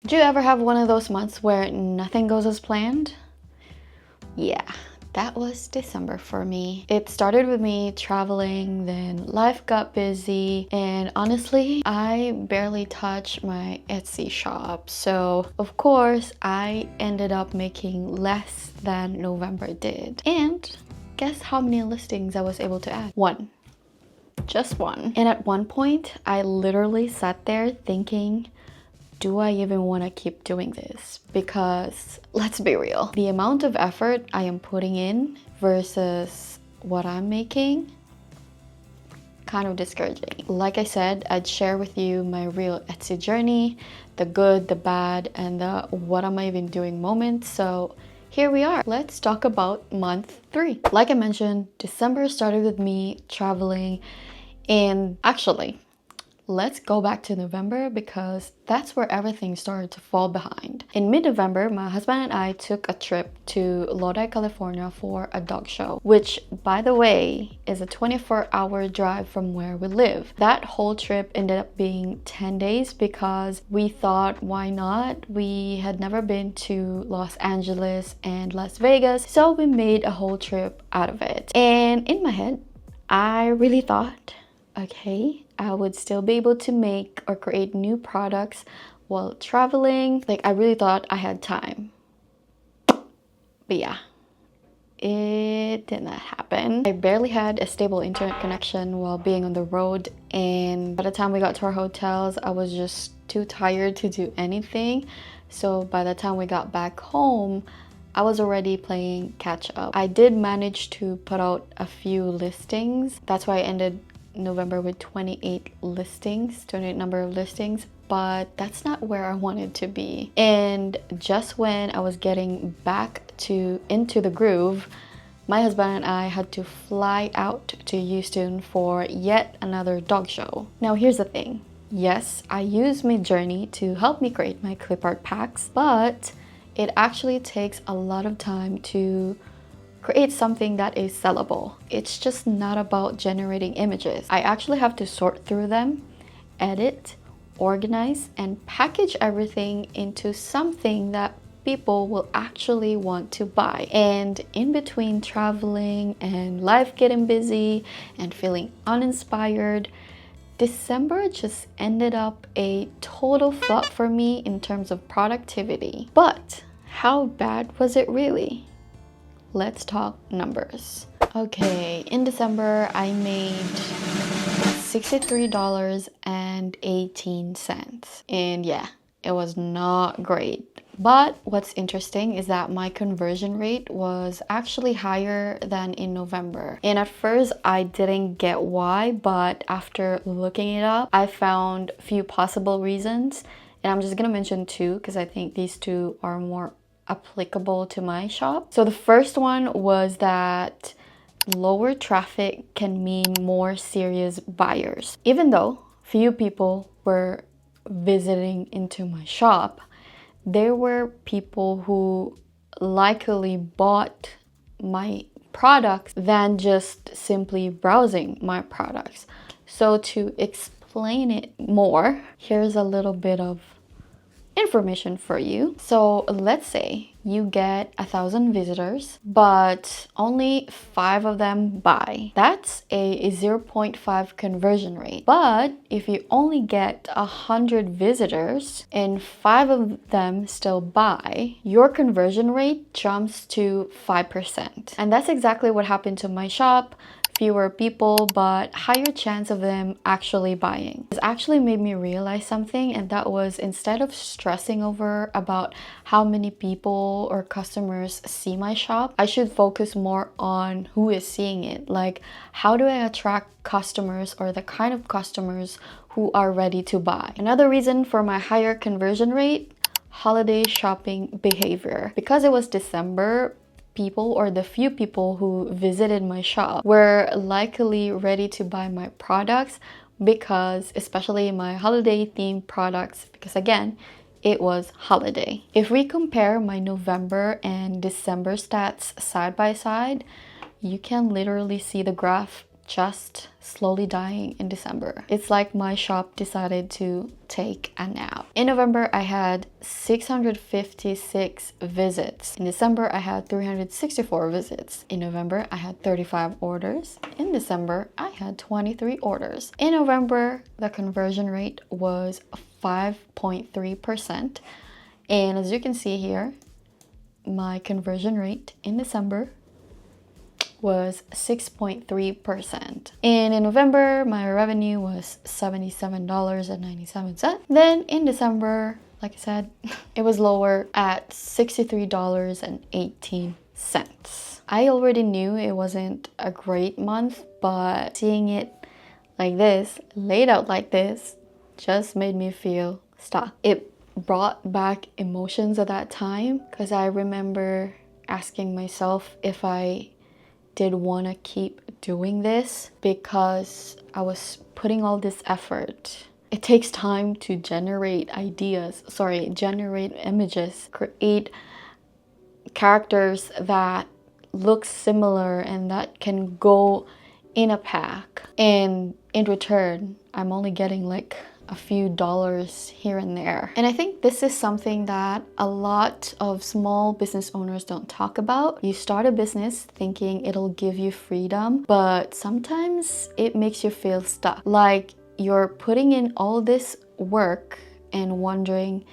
Do you ever have one of those months where nothing goes as planned? Yeah, that was December for me. It started with me traveling, then life got busy, and honestly, I barely touched my Etsy shop. So, of course, I ended up making less than November did. And guess how many listings I was able to add? One. Just one. And at one point, I literally sat there thinking, do I even want to keep doing this? Because let's be real, the amount of effort I am putting in versus what I'm making, kind of discouraging. Like I said, I'd share with you my real Etsy journey, the good, the bad, and the what am I even doing moments. So here we are. Let's talk about month 3. Like I mentioned, December started with me traveling, and actually, let's go back to November because that's where everything started to fall behind. In mid-November, my husband and I took a trip to Lodi, California for a dog show, which, by the way, is a 24-hour drive from where we live. That whole trip ended up being 10 days because we thought, why not? We had never been to Los Angeles and Las Vegas, so we made a whole trip out of it. And in my head, I really thought, okay, I would still be able to make or create new products while traveling. Like, I really thought I had time. But yeah, it did not happen. I barely had a stable internet connection while being on the road, and by the time we got to our hotels, I was just too tired to do anything. So by the time we got back home, I was already playing catch up. I did manage to put out a few listings. That's why I ended November with 28 number of listings, but that's not where I wanted to be. And just when I was getting back into the groove, my husband and I had to fly out to Houston for yet another dog show. Now here's the thing. Yes, I use Midjourney to help me create my clip art packs, but it actually takes a lot of time to create something that is sellable. It's just not about generating images. I actually have to sort through them, edit, organize, and package everything into something that people will actually want to buy. And in between traveling and life getting busy and feeling uninspired, December just ended up a total flop for me in terms of productivity. But how bad was it really? Let's talk numbers. Okay, in December, I made $63.18. And yeah, it was not great. But what's interesting is that my conversion rate was actually higher than in November. And at first, I didn't get why, but after looking it up, I found a few possible reasons. And I'm just gonna mention 2 because I think these 2 are more applicable to my shop. So the first one was that lower traffic can mean more serious buyers. Even though few people were visiting into my shop, there were people who likely bought my products than just simply browsing my products. So to explain it more, here's a little bit of information for you. So let's say you get 1,000 visitors, but only 5 of them buy. That's a 0.5 conversion rate. But if you only get 100 visitors and 5 of them still buy, your conversion rate jumps to 5%. And that's exactly what happened to my shop. Fewer people, but higher chance of them actually buying. This actually made me realize something, and that was, instead of stressing over about how many people or customers see my shop, I should focus more on who is seeing it. Like, how do I attract customers, or the kind of customers who are ready to buy? Another reason for my higher conversion rate, holiday shopping behavior. Because it was December, people, or the few people who visited my shop, were likely ready to buy my products because, especially my holiday themed products, because again, it was holiday. If we compare my November and December stats side by side, you can literally see the graph just slowly dying in December. It's like my shop decided to take a nap. In November, I had 656 visits. In December, I had 364 visits. In November, I had 35 orders. In December, I had 23 orders. In November, the conversion rate was 5.3%. And as you can see here, my conversion rate in December was 6.3%. And in November, my revenue was $77.97. Then in December, like I said, it was lower at $63.18. I already knew it wasn't a great month, but seeing it like this, laid out like this, just made me feel stuck. It brought back emotions at that time because I remember asking myself if I did want to keep doing this because I was putting all this effort. It takes time to generate generate images, create characters that look similar and that can go in a pack. And in return, I'm only getting like a few dollars here and there. And I think this is something that a lot of small business owners don't talk about. You start a business thinking it'll give you freedom, but sometimes it makes you feel stuck. Like you're putting in all this work and wondering,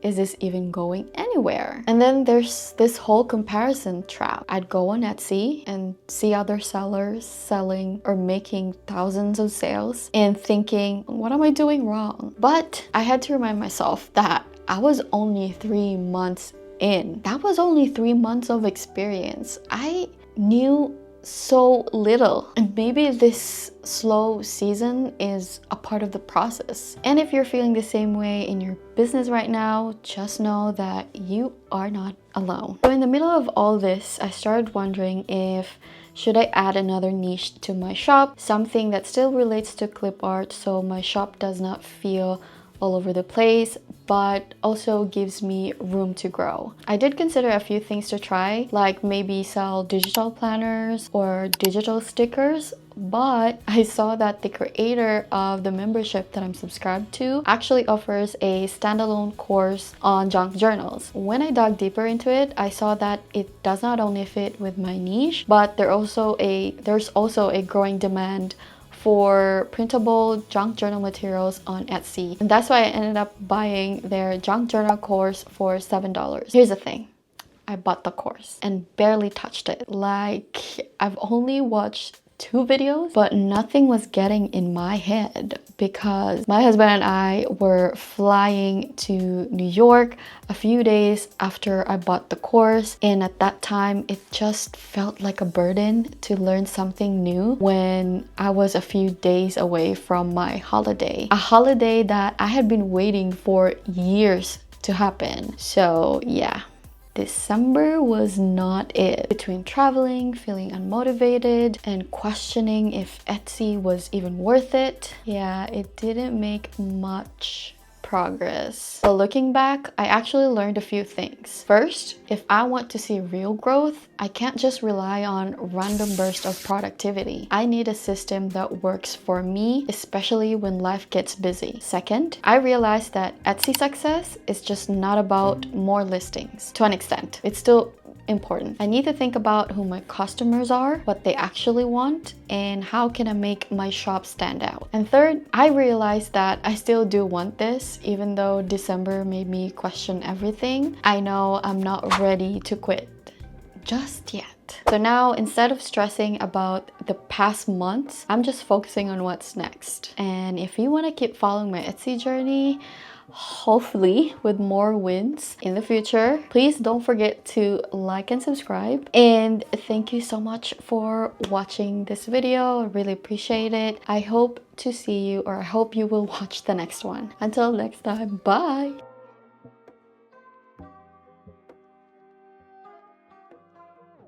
is this even going anywhere? And then there's this whole comparison trap. I'd go on Etsy and see other sellers selling or making thousands of sales and thinking, what am I doing wrong? But I had to remind myself that I was only 3 months in. That was only 3 months of experience. I knew so little, and maybe this slow season is a part of the process. And if you're feeling the same way in your business right now, just know that you are not alone. So in the middle of all this, I started wondering if should I add another niche to my shop, something that still relates to clip art so my shop does not feel all over the place, but also gives me room to grow. I did consider a few things to try, like maybe sell digital planners or digital stickers, but I saw that the creator of the membership that I'm subscribed to actually offers a standalone course on junk journals. When I dug deeper into it, I saw that it does not only fit with my niche, but there's also a growing demand for printable junk journal materials on Etsy. And that's why I ended up buying their junk journal course for $7. Here's the thing. I bought the course and barely touched it. Like, I've only watched 2 videos, but nothing was getting in my head because my husband and I were flying to New York a few days after I bought the course, and at that time it just felt like a burden to learn something new when I was a few days away from my holiday, a holiday that I had been waiting for years to happen. So yeah, December was not it. Between traveling, feeling unmotivated, and questioning if Etsy was even worth it, yeah, it didn't make much progress. But looking back, I actually learned a few things. First, if I want to see real growth, I can't just rely on random bursts of productivity. I need a system that works for me, especially when life gets busy. Second, I realized that Etsy success is just not about more listings. To an extent, it's still important. I need to think about who my customers are, what they actually want, and how can I make my shop stand out. And third, I realized that I still do want this, even though December made me question everything. I know I'm not ready to quit just yet. So now, instead of stressing about the past months, I'm just focusing on what's next. And if you want to keep following my Etsy journey, hopefully with more wins in the future, please don't forget to like and subscribe. And thank you so much for watching this video. I really appreciate it. I hope to see you, or I hope you will watch the next one. Until next time, bye.